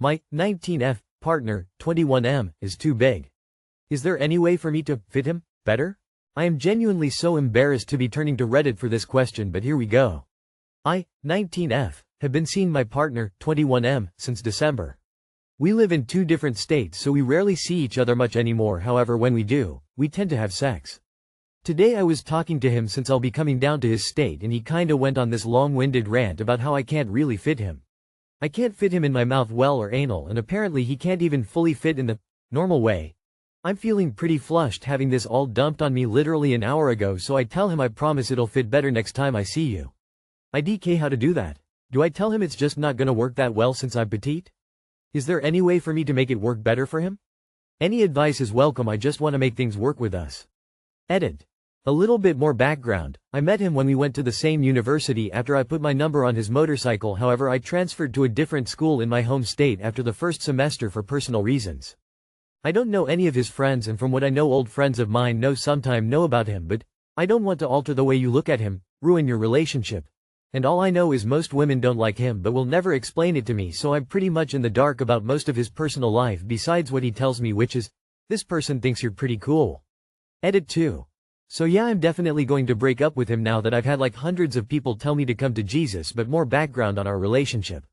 My 19F partner, 21M, is too big. Is there any way for me to fit him better? I am genuinely so embarrassed to be turning to Reddit for this question, but here we go. I, 19F, have been seeing my partner, 21M, since December. We live in two different states, so we rarely see each other much anymore. However, when we do, we tend to have sex. Today I was talking to him since I'll be coming down to his state, and he kinda went on this long-winded rant about how I can't really fit him. I can't fit him in my mouth well or anal, and apparently he can't even fully fit in the normal way. I'm feeling pretty flushed having this all dumped on me literally an hour ago, so I tell him I promise it'll fit better next time I see you. IDK, how to do that? Do I tell him it's just not gonna work that well since I'm petite? Is there any way for me to make it work better for him? Any advice is welcome, I just want to make things work with us. Edit. A little bit more background. I met him when we went to the same university after I put my number on his motorcycle. However, I transferred to a different school in my home state after the first semester for personal reasons. I don't know any of his friends, and from what I know, old friends of mine know about him, but I don't want to alter the way you look at him, ruin your relationship. And all I know is most women don't like him but will never explain it to me, so I'm pretty much in the dark about most of his personal life besides what he tells me, which is, this person thinks you're pretty cool. Edit 2. So yeah, I'm definitely going to break up with him now that I've had like hundreds of people tell me to come to Jesus, but more background on our relationship.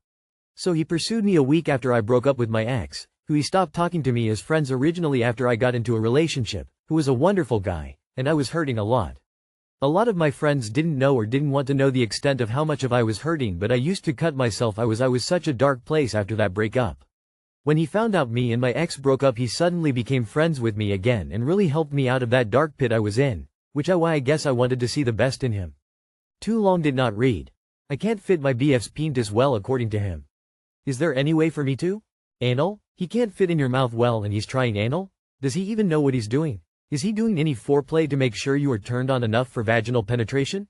So he pursued me a week after I broke up with my ex, who he stopped talking to me as friends originally after I got into a relationship, who was a wonderful guy, and I was hurting a lot. A lot of my friends didn't know or didn't want to know the extent of how much I was hurting, but I used to cut myself. I was such a dark place after that breakup. When he found out me and my ex broke up, he suddenly became friends with me again and really helped me out of that dark pit I was in, which why I guess I wanted to see the best in him. Too long did not read. I can't fit my BF's penis well according to him. Is there any way for me to? Anal? He can't fit in your mouth well and he's trying anal? Does he even know what he's doing? Is he doing any foreplay to make sure you are turned on enough for vaginal penetration?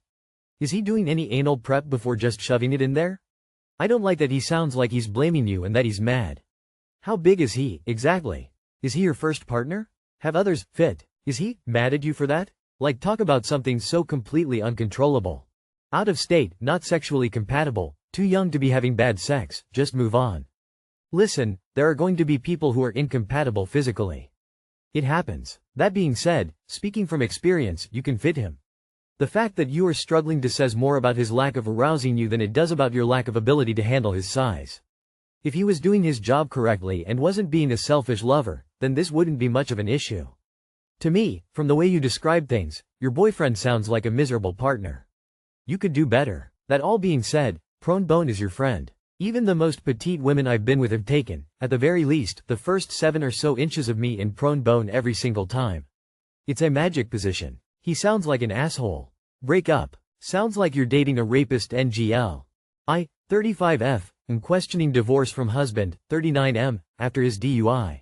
Is he doing any anal prep before just shoving it in there? I don't like that he sounds like he's blaming you and that he's mad. How big is he, exactly? Is he your first partner? Have others fit? Is he mad at you for that? Like, talk about something so completely uncontrollable. Out of state, not sexually compatible, too young to be having bad sex, just move on. Listen, there are going to be people who are incompatible physically. It happens. That being said, speaking from experience, you can fit him. The fact that you are struggling to says more about his lack of arousing you than it does about your lack of ability to handle his size. If he was doing his job correctly and wasn't being a selfish lover, then this wouldn't be much of an issue. To me, from the way you describe things, your boyfriend sounds like a miserable partner. You could do better. That all being said, Prone Bone is your friend. Even the most petite women I've been with have taken, at the very least, the first 7 or so inches of me in Prone Bone every single time. It's a magic position. He sounds like an asshole. Break up. Sounds like you're dating a rapist. NGL. I, 35F, am questioning divorce from husband, 39M, after his DUI.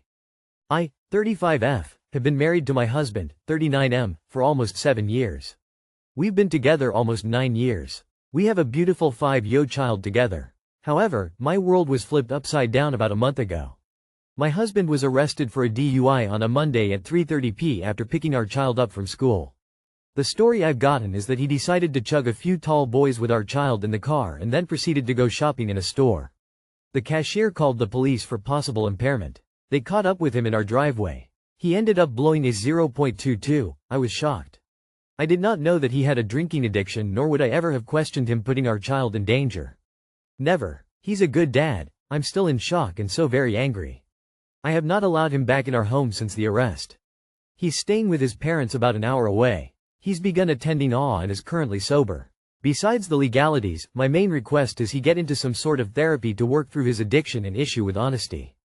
I, 35F, have been married to my husband, 39M, for almost 7 years. We've been together almost 9 years. We have a beautiful 5-year child together. However, my world was flipped upside down about a month ago. My husband was arrested for a DUI on a Monday at 3:30 p.m. after picking our child up from school. The story I've gotten is that he decided to chug a few tall boys with our child in the car and then proceeded to go shopping in a store. The cashier called the police for possible impairment. They caught up with him in our driveway. He ended up blowing a 0.22. I was shocked. I did not know that he had a drinking addiction, nor would I ever have questioned him putting our child in danger. Never. He's a good dad. I'm still in shock and so very angry. I have not allowed him back in our home since the arrest. He's staying with his parents about an hour away. He's begun attending AA and is currently sober. Besides the legalities, my main request is he get into some sort of therapy to work through his addiction and issue with honesty.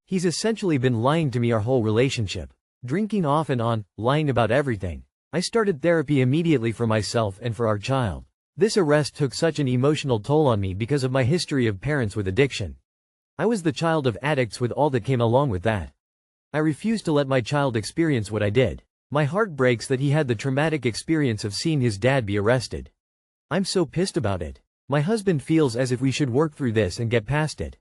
He's essentially been lying to me our whole relationship. Drinking off and on, lying about everything. I started therapy immediately for myself and for our child. This arrest took such an emotional toll on me because of my history of parents with addiction. I was the child of addicts with all that came along with that. I refuse to let my child experience what I did. My heart breaks that he had the traumatic experience of seeing his dad be arrested. I'm so pissed about it. My husband feels as if we should work through this and get past it.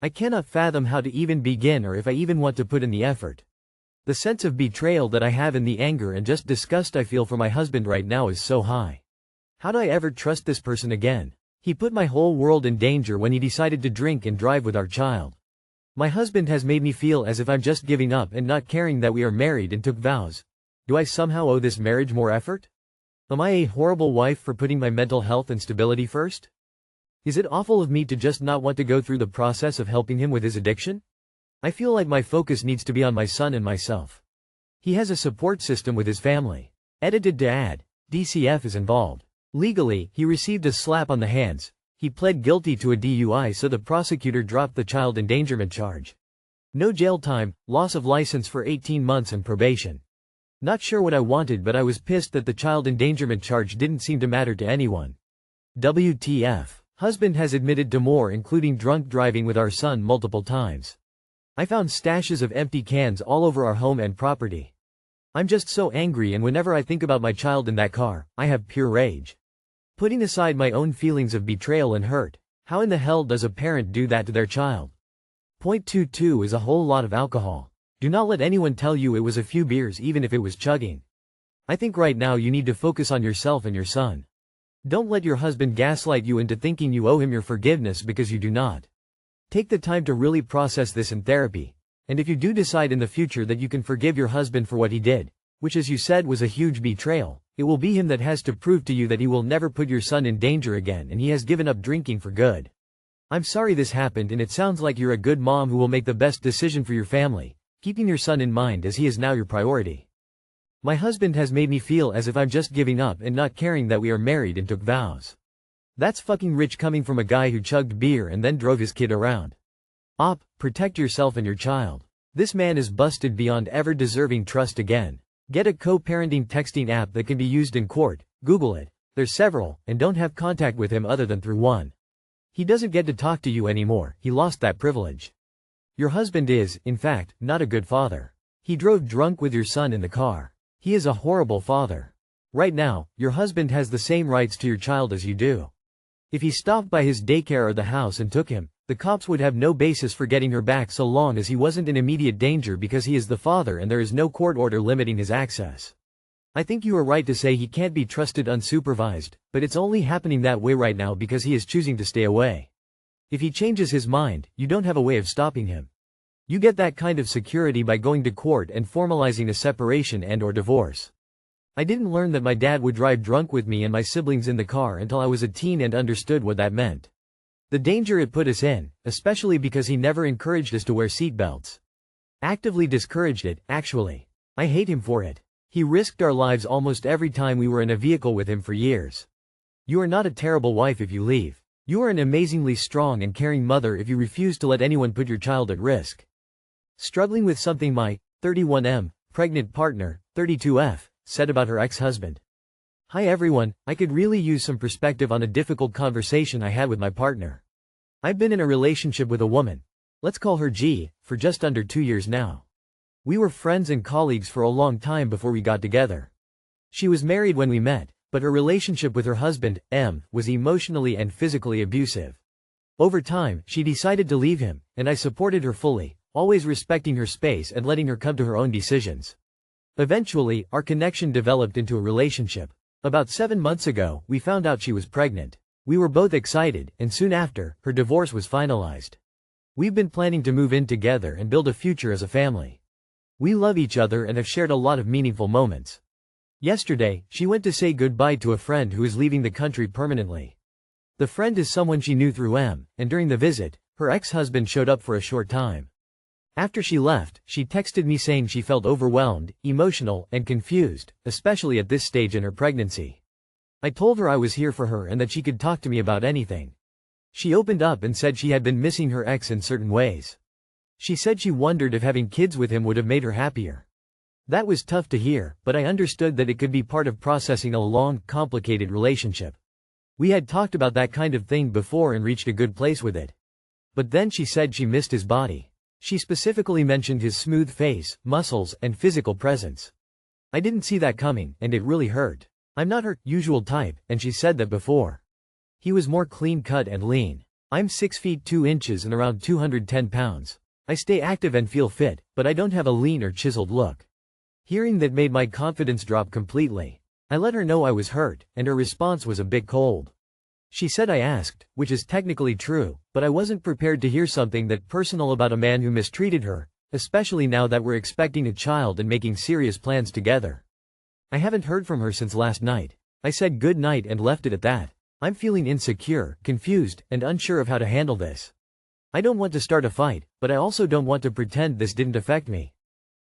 I cannot fathom how to even begin or if I even want to put in the effort. The sense of betrayal that I have and the anger and just disgust I feel for my husband right now is so high. How'd I ever trust this person again? He put my whole world in danger when he decided to drink and drive with our child. My husband has made me feel as if I'm just giving up and not caring that we are married and took vows. Do I somehow owe this marriage more effort? Am I a horrible wife for putting my mental health and stability first? Is it awful of me to just not want to go through the process of helping him with his addiction? I feel like my focus needs to be on my son and myself. He has a support system with his family. Edited to add, DCF is involved. Legally, he received a slap on the hands. He pled guilty to a DUI, so the prosecutor dropped the child endangerment charge. No jail time, loss of license for 18 months and probation. Not sure what I wanted, but I was pissed that the child endangerment charge didn't seem to matter to anyone. WTF. Husband has admitted to more, including drunk driving with our son multiple times. I found stashes of empty cans all over our home and property. I'm just so angry, and whenever I think about my child in that car, I have pure rage. Putting aside my own feelings of betrayal and hurt, how in the hell does a parent do that to their child? Point 22 is a whole lot of alcohol. Do not let anyone tell you it was a few beers, even if it was chugging. I think right now you need to focus on yourself and your son. Don't let your husband gaslight you into thinking you owe him your forgiveness, because you do not. Take the time to really process this in therapy, and if you do decide in the future that you can forgive your husband for what he did, which as you said was a huge betrayal, it will be him that has to prove to you that he will never put your son in danger again and he has given up drinking for good. I'm sorry this happened, and it sounds like you're a good mom who will make the best decision for your family, keeping your son in mind as he is now your priority. My husband has made me feel as if I'm just giving up and not caring that we are married and took vows. That's fucking rich coming from a guy who chugged beer and then drove his kid around. Protect yourself and your child. This man is busted beyond ever deserving trust again. Get a co-parenting texting app that can be used in court. Google it. There's several, and don't have contact with him other than through one. He doesn't get to talk to you anymore. He lost that privilege. Your husband is, in fact, not a good father. He drove drunk with your son in the car. He is a horrible father. Right now, your husband has the same rights to your child as you do. If he stopped by his daycare or the house and took him, the cops would have no basis for getting her back so long as he wasn't in immediate danger, because he is the father and there is no court order limiting his access. I think you are right to say he can't be trusted unsupervised, but it's only happening that way right now because he is choosing to stay away. If he changes his mind, you don't have a way of stopping him. You get that kind of security by going to court and formalizing a separation and/or divorce. I didn't learn that my dad would drive drunk with me and my siblings in the car until I was a teen and understood what that meant. The danger it put us in, especially because he never encouraged us to wear seatbelts. Actively discouraged it, actually. I hate him for it. He risked our lives almost every time we were in a vehicle with him for years. You are not a terrible wife if you leave. You are an amazingly strong and caring mother if you refuse to let anyone put your child at risk. Struggling with something my 31M, pregnant partner, 32F, said about her ex-husband. Hi everyone, I could really use some perspective on a difficult conversation I had with my partner. I've been in a relationship with a woman, let's call her G, for just under 2 years now. We were friends and colleagues for a long time before we got together. She was married when we met, but her relationship with her husband, M, was emotionally and physically abusive. Over time, she decided to leave him, and I supported her fully, always respecting her space and letting her come to her own decisions. Eventually, our connection developed into a relationship. About 7 months ago, we found out she was pregnant. We were both excited, and soon after, her divorce was finalized. We've been planning to move in together and build a future as a family. We love each other and have shared a lot of meaningful moments. Yesterday, she went to say goodbye to a friend who is leaving the country permanently. The friend is someone she knew through M, and during the visit, her ex-husband showed up for a short time. After she left, she texted me saying she felt overwhelmed, emotional, and confused, especially at this stage in her pregnancy. I told her I was here for her and that she could talk to me about anything. She opened up and said she had been missing her ex in certain ways. She said she wondered if having kids with him would have made her happier. That was tough to hear, but I understood that it could be part of processing a long, complicated relationship. We had talked about that kind of thing before and reached a good place with it. But then she said she missed his body. She specifically mentioned his smooth face, muscles, and physical presence. I didn't see that coming, and it really hurt. I'm not her usual type, and she said that before. He was more clean-cut and lean. I'm 6 feet 2 inches and around 210 pounds. I stay active and feel fit, but I don't have a lean or chiseled look. Hearing that made my confidence drop completely. I let her know I was hurt, and her response was a bit cold. She said I asked, which is technically true, but I wasn't prepared to hear something that personal about a man who mistreated her, especially now that we're expecting a child and making serious plans together. I haven't heard from her since last night. I said good night and left it at that. I'm feeling insecure, confused, and unsure of how to handle this. I don't want to start a fight, but I also don't want to pretend this didn't affect me.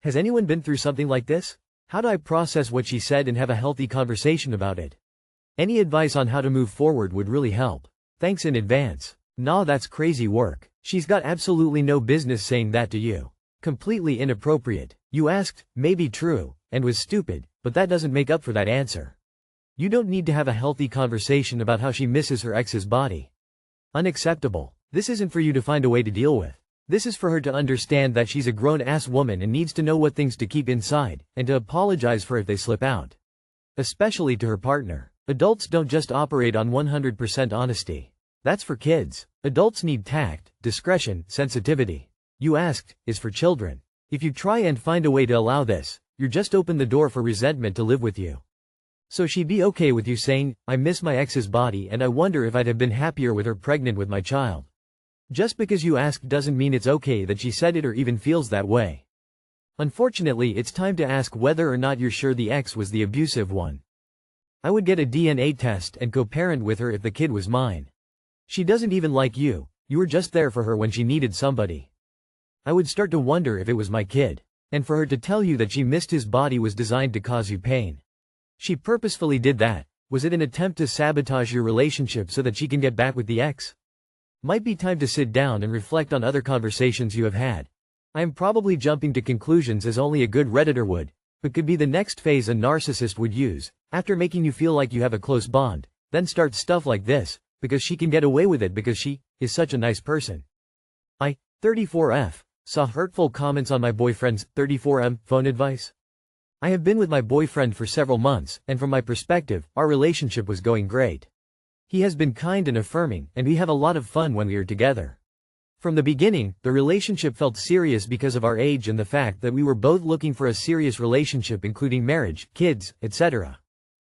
Has anyone been through something like this? How do I process what she said and have a healthy conversation about it? Any advice on how to move forward would really help. Thanks in advance. Nah, that's crazy work. She's got absolutely no business saying that to you. Completely inappropriate. You asked, maybe true, and was stupid, but that doesn't make up for that answer. You don't need to have a healthy conversation about how she misses her ex's body. Unacceptable. This isn't for you to find a way to deal with. This is for her to understand that she's a grown-ass woman and needs to know what things to keep inside, and to apologize for if they slip out. Especially to her partner. Adults don't just operate on 100% honesty. That's for kids. Adults need tact, discretion, sensitivity. You asked, is for children. If you try and find a way to allow this, you're just open the door for resentment to live with you. So she'd be okay with you saying, I miss my ex's body and I wonder if I'd have been happier with her pregnant with my child. Just because you asked doesn't mean it's okay that she said it or even feels that way. Unfortunately, it's time to ask whether or not you're sure the ex was the abusive one. I would get a DNA test and co-parent with her if the kid was mine. She doesn't even like you, you were just there for her when she needed somebody. I would start to wonder if it was my kid. And for her to tell you that she missed his body was designed to cause you pain. She purposefully did that. Was it an attempt to sabotage your relationship so that she can get back with the ex? Might be time to sit down and reflect on other conversations you have had. I am probably jumping to conclusions as only a good Redditor would, but could be the next phase a narcissist would use, after making you feel like you have a close bond, then start stuff like this, because she can get away with it because she is such a nice person. I, 34F, saw hurtful comments on my boyfriend's 34M phone advice. I have been with my boyfriend for several months, and from my perspective, our relationship was going great. He has been kind and affirming, and we have a lot of fun when we are together. From the beginning, the relationship felt serious because of our age and the fact that we were both looking for a serious relationship including marriage, kids, etc.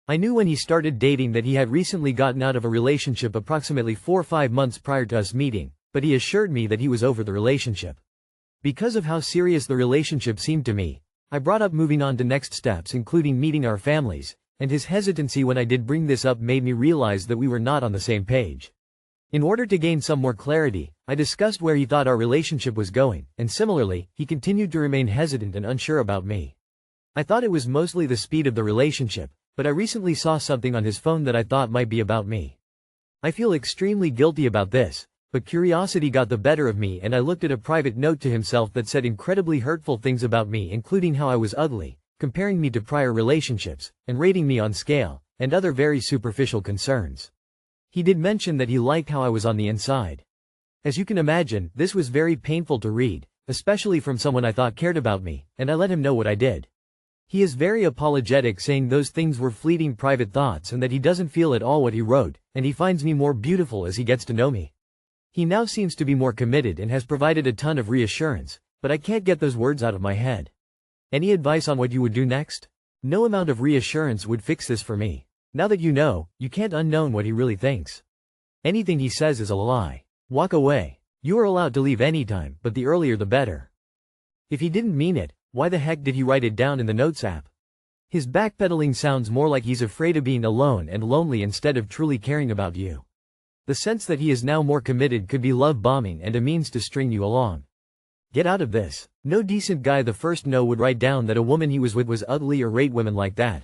I knew when he started dating that he had recently gotten out of a relationship approximately 4 or 5 months prior to us meeting, but he assured me that he was over the relationship. Because of how serious the relationship seemed to me, I brought up moving on to next steps including meeting our families, and his hesitancy when I did bring this up made me realize that we were not on the same page. In order to gain some more clarity, I discussed where he thought our relationship was going, and similarly, he continued to remain hesitant and unsure about me. I thought it was mostly the speed of the relationship, but I recently saw something on his phone that I thought might be about me. I feel extremely guilty about this, but curiosity got the better of me and I looked at a private note to himself that said incredibly hurtful things about me including how I was ugly, comparing me to prior relationships, and rating me on scale, and other very superficial concerns. He did mention that he liked how I was on the inside. As you can imagine, this was very painful to read, especially from someone I thought cared about me, and I let him know what I did. He is very apologetic saying those things were fleeting private thoughts and that he doesn't feel at all what he wrote, and he finds me more beautiful as he gets to know me. He now seems to be more committed and has provided a ton of reassurance, but I can't get those words out of my head. Any advice on what you would do next? No amount of reassurance would fix this for me. Now that you know, you can't unknown what he really thinks. Anything he says is a lie. Walk away. You are allowed to leave anytime, but the earlier the better. If he didn't mean it, why the heck did he write it down in the notes app? His backpedaling sounds more like he's afraid of being alone and lonely instead of truly caring about you. The sense that he is now more committed could be love bombing and a means to string you along. Get out of this. No decent guy the first no would write down that a woman he was with was ugly or rate women like that.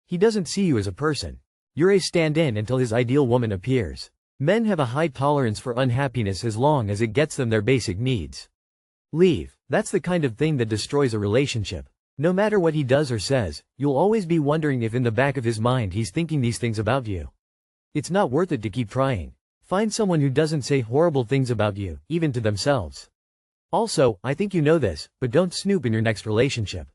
He doesn't see you as a person. You're a stand-in until his ideal woman appears. Men have a high tolerance for unhappiness as long as it gets them their basic needs. Leave. That's the kind of thing that destroys a relationship. No matter what he does or says, you'll always be wondering if in the back of his mind he's thinking these things about you. It's not worth it to keep trying. Find someone who doesn't say horrible things about you, even to themselves. Also, I think you know this, but don't snoop in your next relationship.